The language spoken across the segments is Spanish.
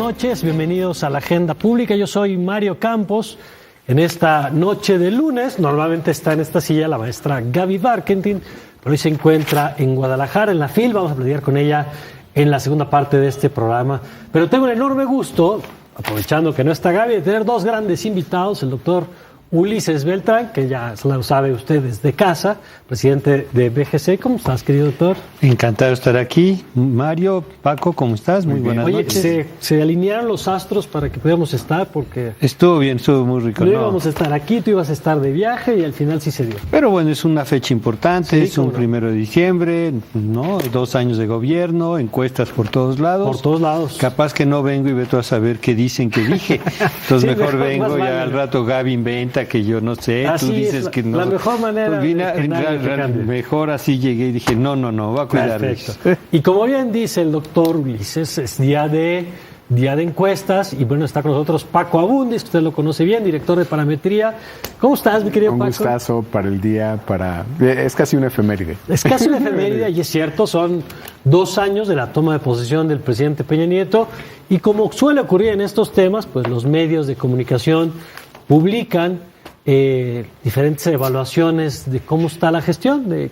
noches, bienvenidos a la Agenda Pública. Yo soy Mario Campos. En esta noche de lunes, normalmente está en esta silla la maestra Gaby Barkentin, pero hoy se encuentra en Guadalajara, en la FIL. Vamos a platicar con ella en la segunda parte de este programa. Pero tengo el enorme gusto, aprovechando que no está Gaby, de tener dos grandes invitados, el doctor Ulises Beltrán, que ya lo sabe usted desde casa, presidente de BGC. ¿Cómo estás, querido doctor? Encantado de estar aquí. Mario, Paco, ¿cómo estás? Muy buenas noches. Oye, se alinearon los astros para que pudiéramos estar, porque... Estuvo bien, estuvo muy rico. No íbamos a estar aquí, tú ibas a estar de viaje y al final sí se dio. Pero bueno, es una fecha importante, sí, es un 1 de diciembre, ¿no? 2 años de gobierno, encuestas por todos lados. Por todos lados. Capaz que no vengo y veto a saber qué dicen que dije. Entonces sí, mejor vengo y al rato Gaby inventa que yo no sé, así tú dices que no. La mejor manera mejor así llegué y dije, no, va a cuidar eso. Y como bien dice el doctor Ulises, es día de encuestas y bueno, está con nosotros Paco Abundis, que usted lo conoce bien, director de parametría. ¿Cómo estás, mi querido Paco? Un gustazo para el día, es casi una efeméride. Es casi una efeméride y es cierto, son 2 años de la toma de posesión del presidente Peña Nieto y como suele ocurrir en estos temas, pues los medios de comunicación publican diferentes evaluaciones de cómo está la gestión, de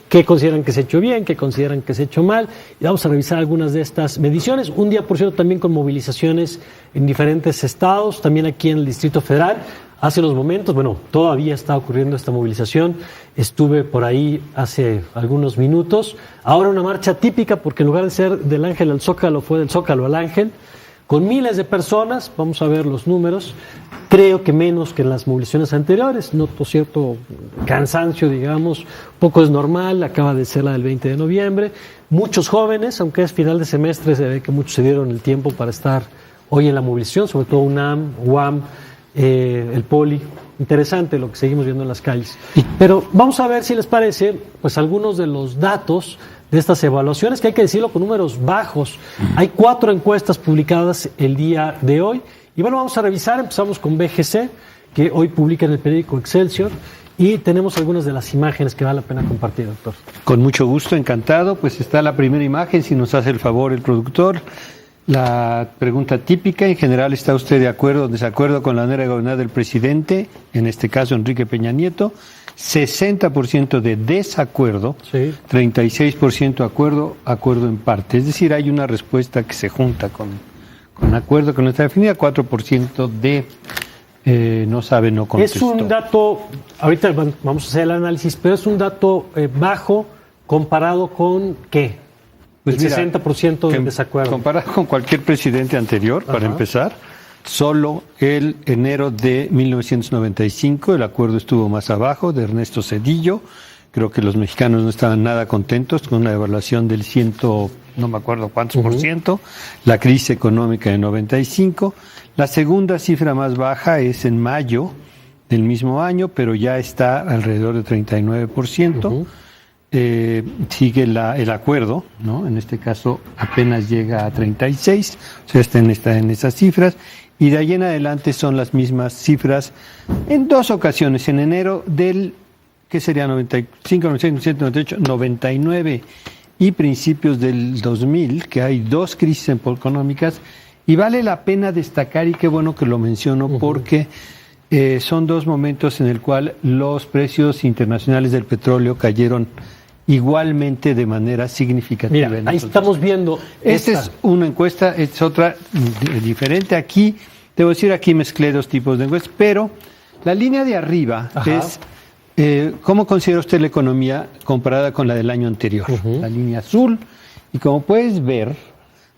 qué consideran que se ha hecho bien, qué consideran que se ha hecho mal, y vamos a revisar algunas de estas mediciones. Un día, por cierto, también con movilizaciones en diferentes estados, también aquí en el Distrito Federal. Hace unos momentos, bueno, todavía está ocurriendo esta movilización, estuve por ahí hace algunos minutos. Ahora una marcha típica, porque en lugar de ser del Ángel al Zócalo, fue del Zócalo al Ángel, con miles de personas. Vamos a ver los números. Creo que menos que en las movilizaciones anteriores. Noto cierto cansancio, digamos. Poco es normal. Acaba de ser la del 20 de noviembre. Muchos jóvenes, aunque es final de semestre, se ve que muchos se dieron el tiempo para estar hoy en la movilización, sobre todo UNAM, UAM, el Poli. Interesante lo que seguimos viendo en las calles. Pero vamos a ver si les parece, pues algunos de los datos de estas evaluaciones, que hay que decirlo con números bajos. Hay 4 encuestas publicadas el día de hoy. Y bueno, vamos a revisar. Empezamos con BGC, que hoy publica en el periódico Excelsior. Y tenemos algunas de las imágenes que vale la pena compartir, doctor. Con mucho gusto, encantado. Pues está la primera imagen, si nos hace el favor el productor. La pregunta típica: en general, ¿está usted de acuerdo o desacuerdo con la manera de gobernar del presidente, en este caso Enrique Peña Nieto? 60% de desacuerdo, sí. 36% acuerdo en parte. Es decir, hay una respuesta que se junta con acuerdo, que no está definida. 4% de no sabe, no contestó. Es un dato, ahorita vamos a hacer el análisis, pero es un dato bajo comparado con ¿qué? Pues el 60% de desacuerdo. Comparado con cualquier presidente anterior, para empezar. Solo el enero de 1995 el acuerdo estuvo más abajo, de Ernesto Zedillo. Creo que los mexicanos no estaban nada contentos con una evaluación del no me acuerdo cuántos por ciento. La crisis económica de 95. La segunda cifra más baja es en mayo del mismo año, pero ya está alrededor de 39%. Sigue el acuerdo, ¿no? En este caso apenas llega a 36, o sea, está en esas cifras. Y de ahí en adelante son las mismas cifras en 2 ocasiones, en enero del, ¿qué sería? 95, 96, 97, 98, 99 y principios del 2000, que hay 2 crisis económicas, y vale la pena destacar, y qué bueno que lo menciono, porque son 2 momentos en el cual los precios internacionales del petróleo cayeron igualmente de manera significativa. Mira, ahí estamos viendo. Esta es una encuesta, es otra diferente. Aquí, debo decir, aquí mezclé 2 tipos de encuestas, pero la línea de arriba es cómo considera usted la economía comparada con la del año anterior. La línea azul, y como puedes ver,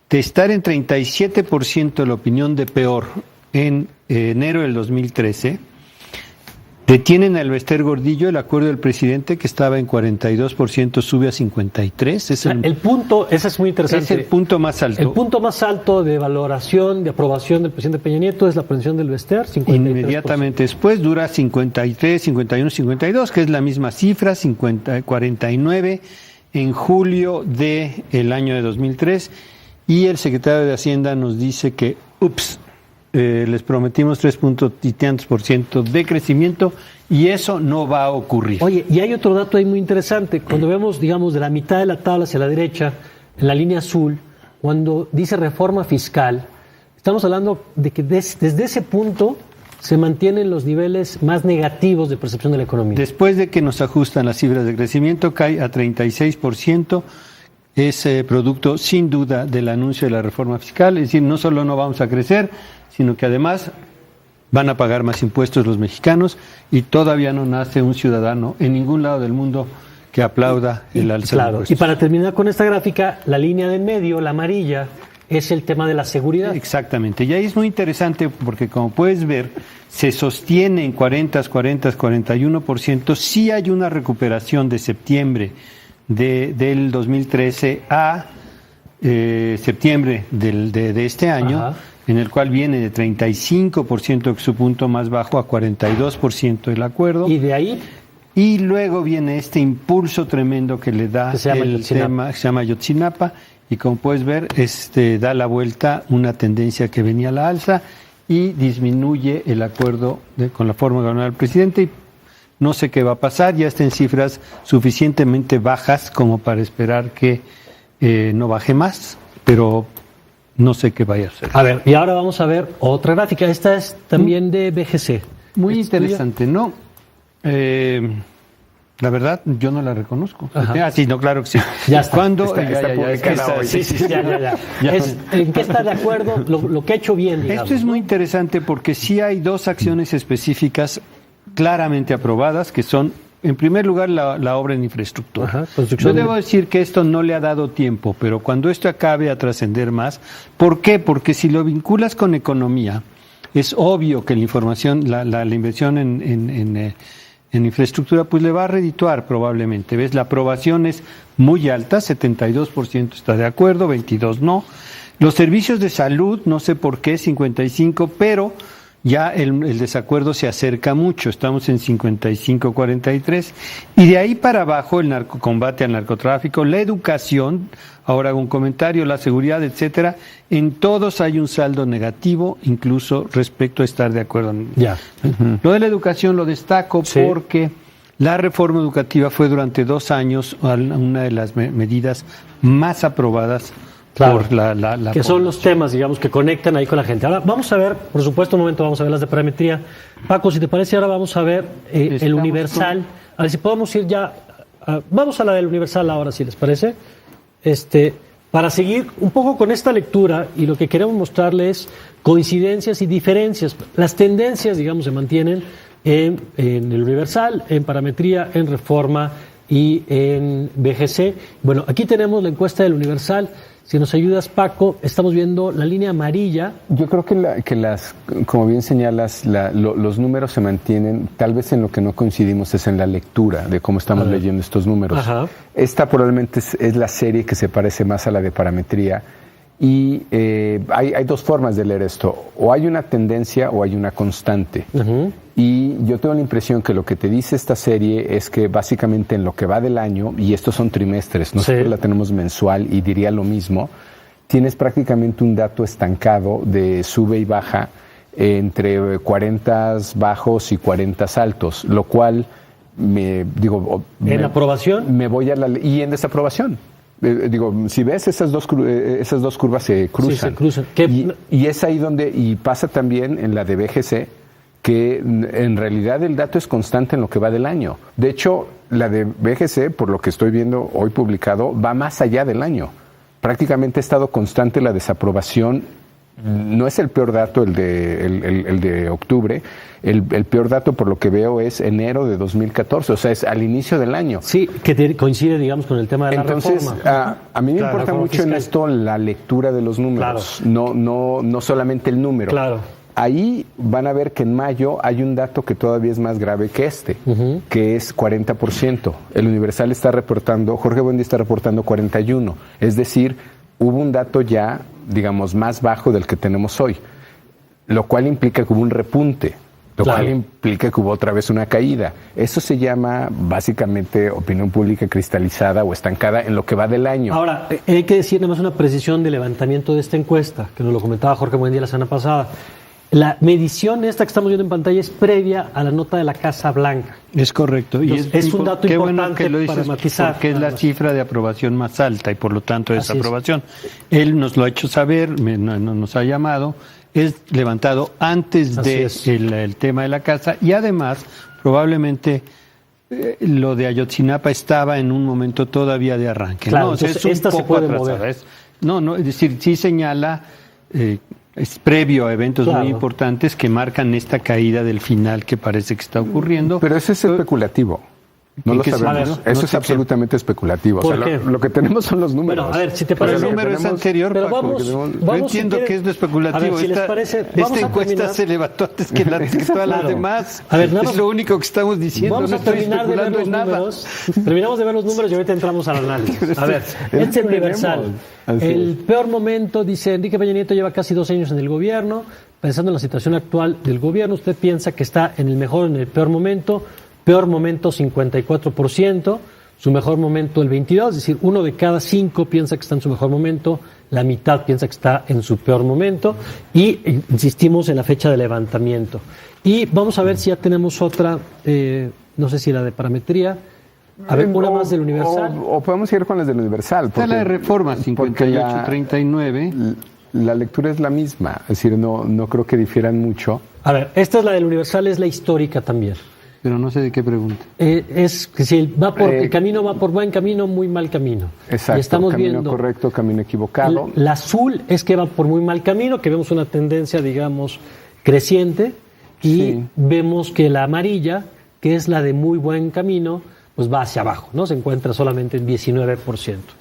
de estar en 37% la opinión de peor en enero del 2013, detienen a Elbester Gordillo. El acuerdo del presidente, que estaba en 42%, sube a 53%. El punto, ese es muy interesante. Es el punto más alto. El punto más alto de valoración, de aprobación del presidente Peña Nieto es la aprehensión del Elbester, 53%. Inmediatamente después dura 53, 51, 52, que es la misma cifra, 49 en julio del año de 2003. Y el secretario de Hacienda nos dice que, les prometimos 3% de crecimiento y eso no va a ocurrir. Oye, y hay otro dato ahí muy interesante. Cuando vemos, digamos, de la mitad de la tabla hacia la derecha, en la línea azul, cuando dice reforma fiscal, estamos hablando de que desde ese punto se mantienen los niveles más negativos de percepción de la economía. Después de que nos ajustan las cifras de crecimiento, cae a 36%. Es producto, sin duda, del anuncio de la reforma fiscal. Es decir, no solo no vamos a crecer, sino que además van a pagar más impuestos los mexicanos y todavía no nace un ciudadano en ningún lado del mundo que aplauda el alza de impuestos. Y para terminar con esta gráfica, la línea de en medio, la amarilla, es el tema de la seguridad. Exactamente. Y ahí es muy interesante porque, como puedes ver, se sostiene en 41%. Sí hay una recuperación de septiembre del 2013 a septiembre de este año. Ajá. En el cual viene de 35% de su punto más bajo a 42% el acuerdo. ¿Y de ahí? Y luego viene este impulso tremendo que le da el tema, se llama Ayotzinapa, y como puedes ver, da la vuelta una tendencia que venía a la alza y disminuye el acuerdo con la forma de ganar al presidente. Y no sé qué va a pasar, ya está en cifras suficientemente bajas como para esperar que no baje más, pero no sé qué vaya a hacer. A ver, y ahora vamos a ver otra gráfica. Esta es también de BGC. Muy interesante, ¿no? La verdad, yo no la reconozco. Ajá. Sí, no, claro que sí. Ya está. ¿Cuándo? Está publicada hoy. Sí, ya. ¿En qué está de acuerdo? Lo que ha hecho bien, digamos. Esto es muy interesante porque sí hay dos acciones específicas claramente aprobadas, que son, en primer lugar, la obra en infraestructura. Ajá, yo debo decir que esto no le ha dado tiempo, pero cuando esto acabe a trascender más, ¿por qué? Porque si lo vinculas con economía, es obvio que la información, la inversión en infraestructura, pues le va a redituar probablemente. ¿Ves? La aprobación es muy alta, 72% está de acuerdo, 22% no. Los servicios de salud, no sé por qué, 55%, pero ya el desacuerdo se acerca mucho, estamos en 55-43, y de ahí para abajo el combate al narcotráfico, la educación, ahora hago un comentario, la seguridad, etcétera, en todos hay un saldo negativo, incluso respecto a estar de acuerdo. Ya. Lo de la educación lo destaco porque la reforma educativa fue durante 2 años una de las medidas más aprobadas. Claro, por la que son los temas, digamos, que conectan ahí con la gente. Ahora vamos a ver, por supuesto, un momento vamos a ver las de parametría. Paco, si te parece, ahora vamos a ver el universal. A ver si podemos ir ya, vamos a la del universal ahora, si les parece. Para seguir un poco con esta lectura, y lo que queremos mostrarles coincidencias y diferencias. Las tendencias, digamos, se mantienen en el universal, en parametría, en reforma y en BGC. Bueno, aquí tenemos la encuesta del universal. Si nos ayudas, Paco, estamos viendo la línea amarilla. Yo creo que las, como bien señalas, los números se mantienen. Tal vez en lo que no coincidimos es en la lectura de cómo estamos leyendo estos números. Ajá. Esta probablemente es la serie que se parece más a la de parametría. Y hay dos formas de leer esto. O hay una tendencia o hay una constante. Uh-huh. Y yo tengo la impresión que lo que te dice esta serie es que básicamente en lo que va del año, y estos son trimestres, nosotros la tenemos mensual y diría lo mismo, tienes prácticamente un dato estancado de sube y baja entre 40 bajos y 40 altos, lo cual ¿En aprobación? Me voy a y en desaprobación. Si ves, esas dos curvas se cruzan. Sí, se cruzan. Y es ahí donde, y pasa también en la de BGC, que en realidad el dato es constante en lo que va del año. De hecho, la de BGC, por lo que estoy viendo hoy publicado, va más allá del año. Prácticamente ha estado constante la desaprobación. No es el peor dato el de octubre. El peor dato, por lo que veo, es enero de 2014, o sea, es al inicio del año. Sí, que coincide, digamos, con el tema de la reforma. Entonces, a mí me importa mucho fiscal. En esto la lectura de los números, no solamente el número. Claro. Ahí van a ver que en mayo hay un dato que todavía es más grave que uh-huh. que es 40%. El Universal está reportando, Jorge Buendía está reportando 41%. Es decir, hubo un dato ya, digamos, más bajo del que tenemos hoy, lo cual implica que hubo un repunte, lo cual implica que hubo otra vez una caída. Eso se llama básicamente opinión pública cristalizada o estancada en lo que va del año. Ahora, hay que decir nada más una precisión de levantamiento de esta encuesta, que nos lo comentaba Jorge Buendía la semana pasada. La medición esta que estamos viendo en pantalla es previa a la nota de la Casa Blanca. Es correcto. Entonces, es un dato importante que lo dices, para matizar. Porque es la cifra de aprobación más alta y por lo tanto desaprobación. Él nos lo ha hecho saber, nos ha llamado es levantado antes de el tema de la casa, y además probablemente lo de Ayotzinapa estaba en un momento todavía de arranque. Claro, ¿no? O sea, entonces, es un esta se poco puede atrasada. mover. Es decir, sí señala, es previo a eventos Claro. muy importantes que marcan esta caída del final que parece que está ocurriendo. Pero eso es especulativo. No lo ¿En qué sabemos. sentido? Eso No es sé absolutamente especulativo. ¿Por O sea, qué? lo que tenemos son los números. Bueno, a ver, si te Pero parece. el número es anterior, Pero Paco. vamos, Yo vamos, entiendo si que es lo especulativo. A ver, si les parece, vamos esta a encuesta terminar. se levantó antes que todas las Claro. demás. A ver, nada es más- lo único que estamos diciendo. Vamos no a estoy terminar de ver especulando los en nada. números. Terminamos de ver los números y ahorita entramos al análisis. A ver, Es este que Universal. tenemos. Así El es. peor momento, dice Enrique Peña Nieto, lleva casi 2 años en el gobierno. Pensando en la situación actual del gobierno, ¿usted piensa que está en el mejor o en el peor momento? Peor momento, 54%. Su mejor momento, el 22%. Es decir, 1 de cada 5 piensa que está en su mejor momento. La mitad piensa que está en su peor momento. Y insistimos en la fecha de levantamiento. Y vamos a ver si ya tenemos otra, no sé si la de parametría. A ver, una más del Universal. O podemos ir con las del Universal. Está la de Reforma, porque 58-39. la lectura es la misma. Es decir, no creo que difieran mucho. A ver, esta es la del Universal, es la histórica también. Pero no sé de qué pregunta. Es que si el camino va por buen camino, muy mal camino. Exacto. Y estamos camino viendo. correcto, camino equivocado. La azul es que va por muy mal camino, que vemos una tendencia, digamos, creciente. Y Sí. vemos que la amarilla, que es la de muy buen camino, pues va hacia abajo, ¿no? Se encuentra solamente en 19%.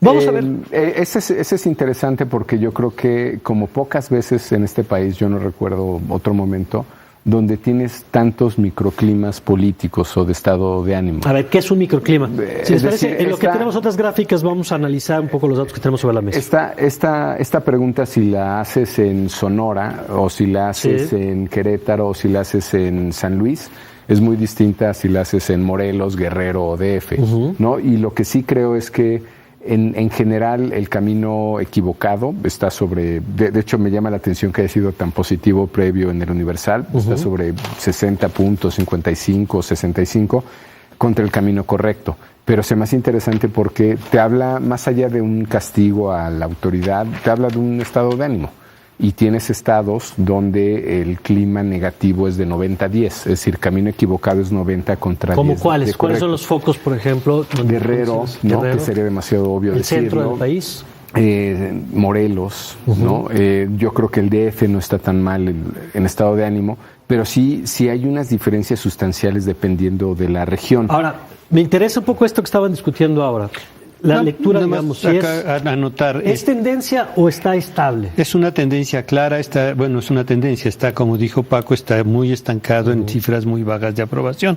Vamos a ver. Ese es interesante porque yo creo que como pocas veces en este país, yo no recuerdo otro momento, donde tienes tantos microclimas políticos o de estado de ánimo. A ver, ¿qué es un microclima? Si les es parece, decir, en lo que tenemos otras gráficas, vamos a analizar un poco los datos que tenemos sobre la mesa. Esta pregunta, si la haces en Sonora o si la haces Sí. en Querétaro o si la haces en San Luis, es muy distinta si la haces en Morelos, Guerrero o DF, ¿no? Y lo que sí creo es que en general el camino equivocado está sobre, de hecho me llama la atención que haya sido tan positivo previo en el Universal, está sobre 60 puntos, 55, 65 contra el camino correcto. Pero se me hace interesante porque te habla, más allá de un castigo a la autoridad, te habla de un estado de ánimo. Y tienes estados donde el clima negativo es de 90-10, es decir, camino equivocado es 90 contra 10. ¿Cómo cuáles? de ¿Cuáles son correcto. los focos, por ejemplo? donde Guerrero, entonces, ¿no? Guerrero, Que sería demasiado obvio el decirlo. centro del país. Morelos, ¿no? Yo creo que el DF no está tan mal en estado de ánimo, pero sí hay unas diferencias sustanciales dependiendo de la región. Ahora, me interesa un poco esto que estaban discutiendo ahora. La lectura, nada más digamos, si acá anotar. ¿es tendencia o está estable? Es una tendencia clara, es una tendencia, está, como dijo Paco, está muy estancado en cifras muy bajas de aprobación.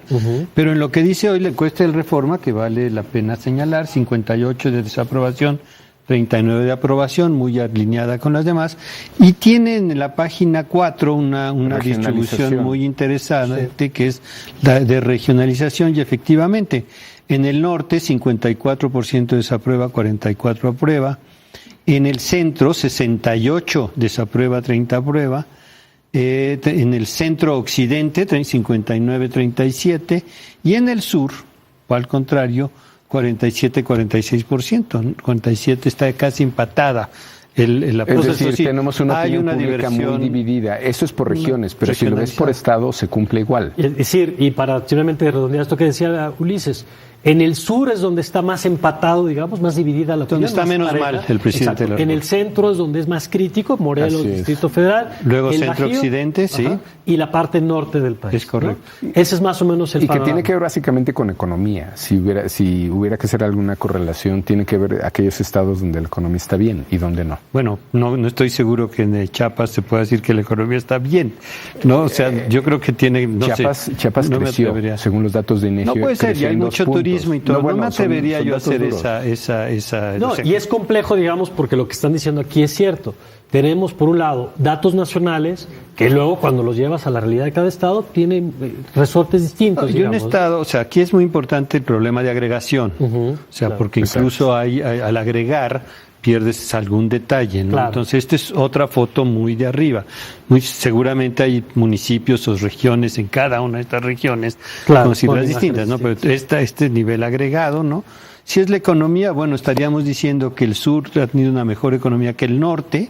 Pero en lo que dice hoy la encuesta del Reforma, que vale la pena señalar, 58 de desaprobación, 39 de aprobación, muy alineada con las demás, y tiene en la página 4 una distribución muy interesante, que es la de regionalización, y efectivamente, en el norte 54% desaprueba, 44 aprueba, en el centro 68 desaprueba, 30 aprueba, en el centro occidente 59-37, y en el sur, o al contrario, 47-46%. 47 está casi empatada. La Es decir, sí, tenemos una hay opinión una pública muy diversión dividida. Eso es por regiones, pero si lo ves por regionalizada. estado, se cumple igual. Es decir, y para simplemente redondear esto que decía Ulises, en el sur es donde está más empatado, digamos, más dividida la opinión. Donde está más menos pareja. mal el presidente de la En el República. centro es donde es más crítico, Morelos, Así es. Distrito Federal. Luego el centro Bajío, occidente, sí. y la parte norte del país. Es correcto. ¿no? Ese es más o menos el Y que panorama. tiene que ver básicamente con economía. Si hubiera que hacer alguna correlación, tiene que ver aquellos estados donde la economía está bien y donde no. Bueno, no estoy seguro que en Chiapas se pueda decir que la economía está bien. No, o sea, yo creo que tiene, Chiapas no me creció, atrevería. según los datos de INEGI. No puede ser, creció ya hay en 2 mucho puntos. turismo y todo. No, bueno, me atrevería son yo a datos hacer duros. esa. No, y es complejo, digamos, porque lo que están diciendo aquí es cierto. Tenemos, por un lado, datos nacionales que luego, cuando los llevas a la realidad de cada estado, tienen resortes distintos. Y un digamos. estado, o sea, aquí es muy importante el problema de agregación. O sea, claro. porque incluso al agregar pierdes algún detalle, ¿no? Claro. Entonces, esta es otra foto muy de arriba. Muy seguramente hay municipios o regiones en cada una de estas regiones Claro, con cifras con distintas, ¿no? imágenes Pero este nivel agregado, ¿no? Si es la economía, bueno, estaríamos diciendo que el sur ha tenido una mejor economía que el norte,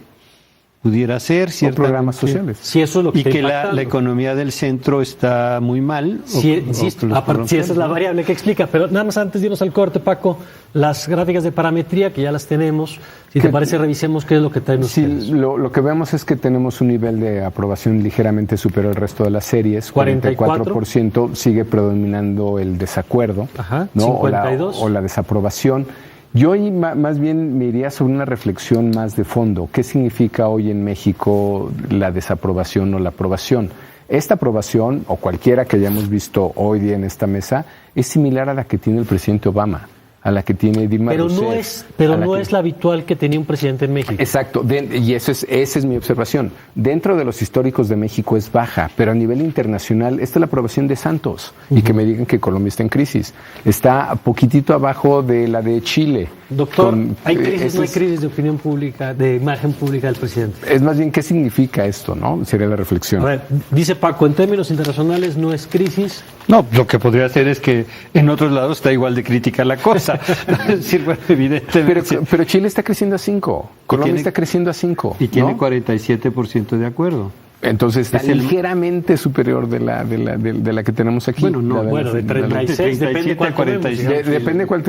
pudiera ser, O ciertamente. programas sociales. Si eso es lo que Y está que la impactando. economía del centro está muy mal. Insisto, aparte, si esa es la variable que explica, pero nada más antes de irnos al corte, Paco, las gráficas de parametría que ya las tenemos, si te parece revisemos qué es lo que traen Sí, ustedes. lo que vemos es que tenemos un nivel de aprobación ligeramente superior al resto de las series. 44% sigue predominando el desacuerdo, Ajá, ¿no? 52. O la desaprobación. Yo ahí más bien me iría sobre una reflexión más de fondo. ¿Qué significa hoy en México la desaprobación o la aprobación? Esta aprobación, o cualquiera que hayamos visto hoy día en esta mesa, es similar a la que tiene el presidente Obama, a la que tiene Dilma Pero Rousseff. no es la habitual que tenía un presidente en México. Exacto, y esa es mi observación. Dentro de los históricos de México es baja, pero a nivel internacional, esta es la aprobación de Santos, y que me digan que Colombia está en crisis. Está poquitito abajo de la de Chile. Doctor, ¿hay crisis, no hay crisis de opinión pública, de imagen pública del presidente? Es más bien, ¿qué significa esto, no? Sería la reflexión. A ver, dice Paco, en términos internacionales no es crisis. No, lo que podría hacer es que en otros lados está igual de crítica la cosa. Es decir, bueno, evidentemente. Pero Chile está creciendo a 5, Colombia está creciendo a 5. Y tiene ¿no? 47% de acuerdo. Entonces está Es el- ligeramente superior de la que tenemos aquí. Bueno, no, La Bueno, de 36, depende cuál tomemos, 46. digamos. Depende cuál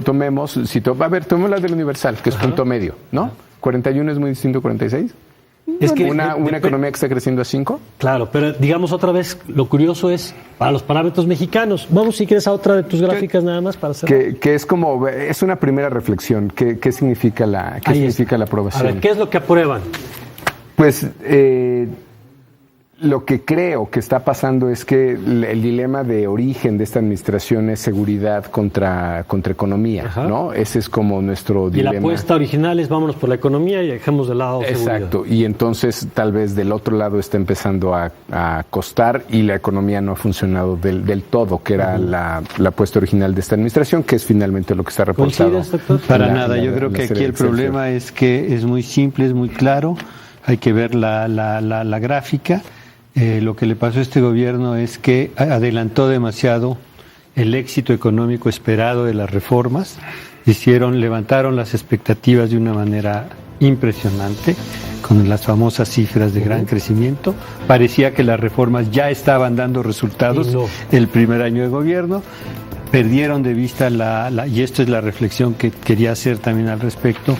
tomemos. A ver, tomemos la del universal, que es punto medio, ¿no? 41 es muy distinto a 46. Es que Una economía que está creciendo a 5. Claro, pero digamos otra vez, lo curioso es, para los parámetros mexicanos, vamos si quieres a otra de tus gráficas nada más para hacer. Que es como, es una primera reflexión. ¿Qué significa la aprobación? A ver, ¿qué es lo que aprueban? Pues lo que creo que está pasando es que el dilema de origen de esta administración es seguridad contra economía, Ajá. ¿no? Ese es como nuestro Y dilema. la apuesta original es vámonos por la economía y dejemos de lado seguridad. Exacto, y entonces tal vez del otro lado está empezando a costar y la economía no ha funcionado del todo, que era la apuesta original de esta administración, que es finalmente lo que está reportado. ¿Coincides, doctor? Para La- nada, la- yo creo la que serie aquí el de Excelsior. problema es que es muy simple, es muy claro, hay que ver la gráfica. Lo que le pasó a este gobierno es que adelantó demasiado el éxito económico esperado de las reformas, levantaron las expectativas de una manera impresionante, con las famosas cifras de gran crecimiento. Parecía que las reformas ya estaban dando resultados Y no. el primer año de gobierno. Perdieron de vista y esto es la reflexión que quería hacer también al respecto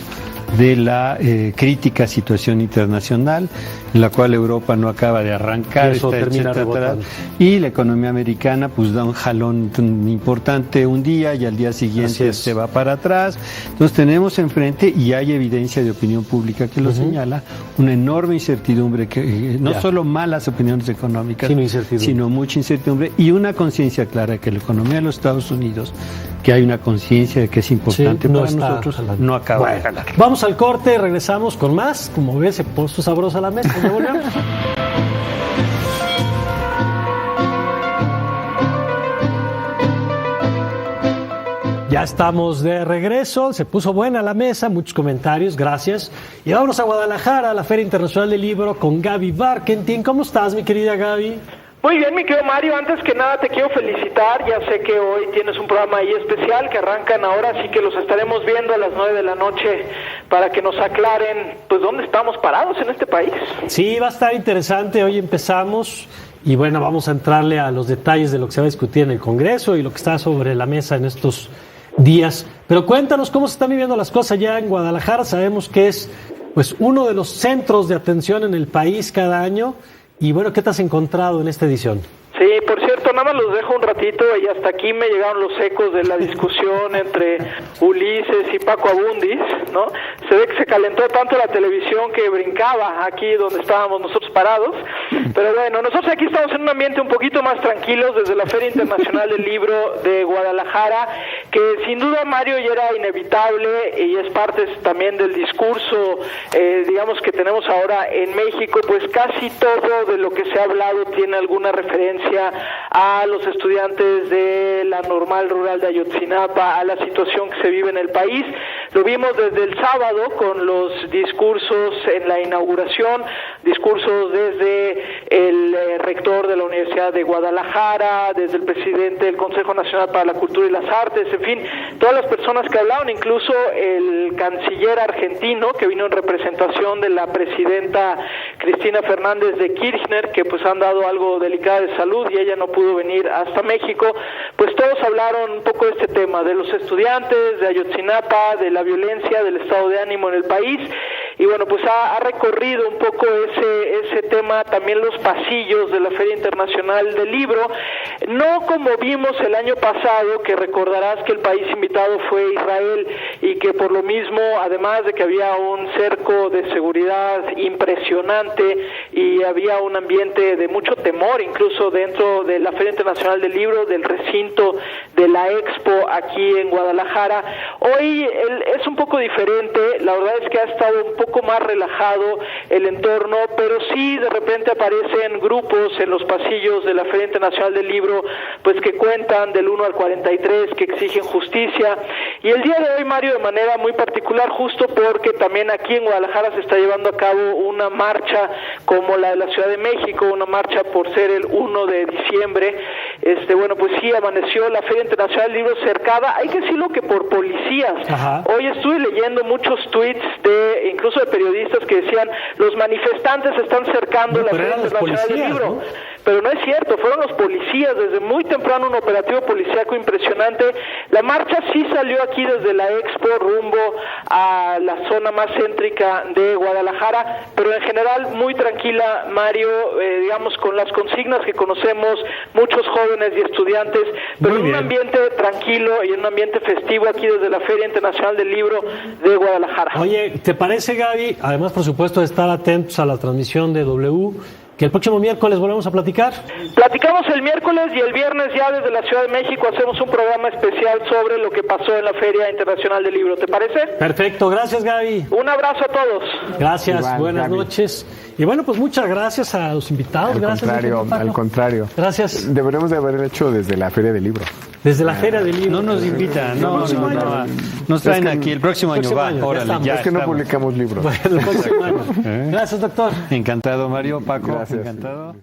de la crítica situación internacional, en la cual Europa no acaba de arrancar, Eso termina rebotando. y la economía americana pues da un jalón importante un día y al día Así siguiente es. se va para atrás. Entonces tenemos enfrente, y hay evidencia de opinión pública que lo señala, una enorme incertidumbre, que no Ya. solo malas opiniones económicas, Sino incertidumbre. sino mucha incertidumbre y una conciencia clara de que la economía de los Estados Unidos, que hay una conciencia de que es importante Sí, no para está nosotros, jalando. no acaba de Bueno, jalar. vamos al corte, regresamos con más. Como ves, se puso sabrosa la mesa. ¿Ya volvemos? Ya estamos de regreso, se puso buena la mesa, muchos comentarios, gracias. Y vámonos a Guadalajara, a la Feria Internacional del Libro, con Gaby Barkentin. ¿Cómo estás, mi querida Gaby? Muy bien, mi querido Mario, antes que nada te quiero felicitar, ya sé que hoy tienes un programa ahí especial que arrancan ahora, así que los estaremos viendo a las 9 de la noche para que nos aclaren pues dónde estamos parados en este país. Sí, va a estar interesante, hoy empezamos y bueno, vamos a entrarle a los detalles de lo que se va a discutir en el Congreso y lo que está sobre la mesa en estos días. Pero cuéntanos cómo se están viviendo las cosas allá en Guadalajara, sabemos que es pues uno de los centros de atención en el país cada año. Y bueno, ¿qué te has encontrado en esta edición? Sí, por cierto, nada más los dejo un ratito y hasta aquí me llegaron los ecos de la discusión entre Ulises y Paco Abundis, ¿no? Se ve que se calentó tanto la televisión que brincaba aquí donde estábamos nosotros parados, pero bueno, nosotros aquí estamos en un ambiente un poquito más tranquilos desde la Feria Internacional del Libro de Guadalajara, que sin duda, Mario, ya era inevitable y es parte también del discurso, digamos, que tenemos ahora en México, pues casi todo de lo que se ha hablado tiene alguna referencia a los estudiantes de la Normal Rural de Ayotzinapa, a la situación que se vive en el país. Lo vimos desde el sábado con los discursos en la inauguración, discursos desde el rector de la Universidad de Guadalajara, desde el presidente del Consejo Nacional para la Cultura y las Artes, en fin, todas las personas que hablaron, incluso el canciller argentino que vino en representación de la presidenta Cristina Fernández de Kirchner, que pues han dado algo delicada de salud y ella no pudo venir hasta México. Pues todos hablaron un poco de este tema, de los estudiantes, de Ayotzinapa, de la violencia, del estado de ánimo en el país, y bueno, pues ha recorrido un poco ese tema también los pasillos de la Feria Internacional del Libro, no como vimos el año pasado, que recordarás que el país invitado fue Israel y que por lo mismo, además de que había un cerco de seguridad impresionante y había un ambiente de mucho temor, incluso dentro de la Feria Internacional del Libro, del recinto de la Expo aquí en Guadalajara, hoy es un poco diferente. La verdad es que ha estado un poco más relajado el entorno, pero sí de repente aparecen grupos en los pasillos de la Feria Internacional del Libro, pues que cuentan del 1 al 43, que exigen justicia, y el día de hoy, Mario, de manera muy particular, justo porque también aquí en Guadalajara se está llevando a cabo una marcha como la de la Ciudad de México, una marcha por ser el 1 de diciembre, bueno, pues sí, amaneció la Feria Internacional del Libro cercada, hay que decirlo que por policías. Ajá. Hoy estuve leyendo muchos tweets incluso de periodistas que decían, los manifestantes están cercando la Feria Internacional del Libro. ¿No? Pero no es cierto, fueron los policías, desde muy temprano un operativo policíaco impresionante. La marcha sí salió aquí desde la Expo rumbo a la zona más céntrica de Guadalajara, pero en general muy tranquila, Mario, digamos con las consignas que conocemos muchos jóvenes y estudiantes, pero en un ambiente tranquilo y en un ambiente festivo aquí desde la Feria Internacional del Libro de Guadalajara. Oye, ¿te parece, Gaby? Además, por supuesto, de estar atentos a la transmisión de W, que el próximo miércoles volvemos a platicar. Platicamos el miércoles y el viernes ya desde la Ciudad de México hacemos un programa especial sobre lo que pasó en la Feria Internacional del Libro. ¿Te parece? Perfecto, gracias, Gaby. Un abrazo a todos. Gracias, Igual, buenas Gaby. noches. Y bueno, pues muchas gracias a los invitados. Al contrario. Gracias. Deberíamos de haber hecho desde la Feria del Libro. Desde la Feria del Libro. No nos invitan, no. Nos traen aquí, el próximo año va, ya órale, estamos. ya Es que no estamos. publicamos libros. Bueno, el próximo año. Gracias, doctor. Encantado, Mario, Paco, Gracias. encantado.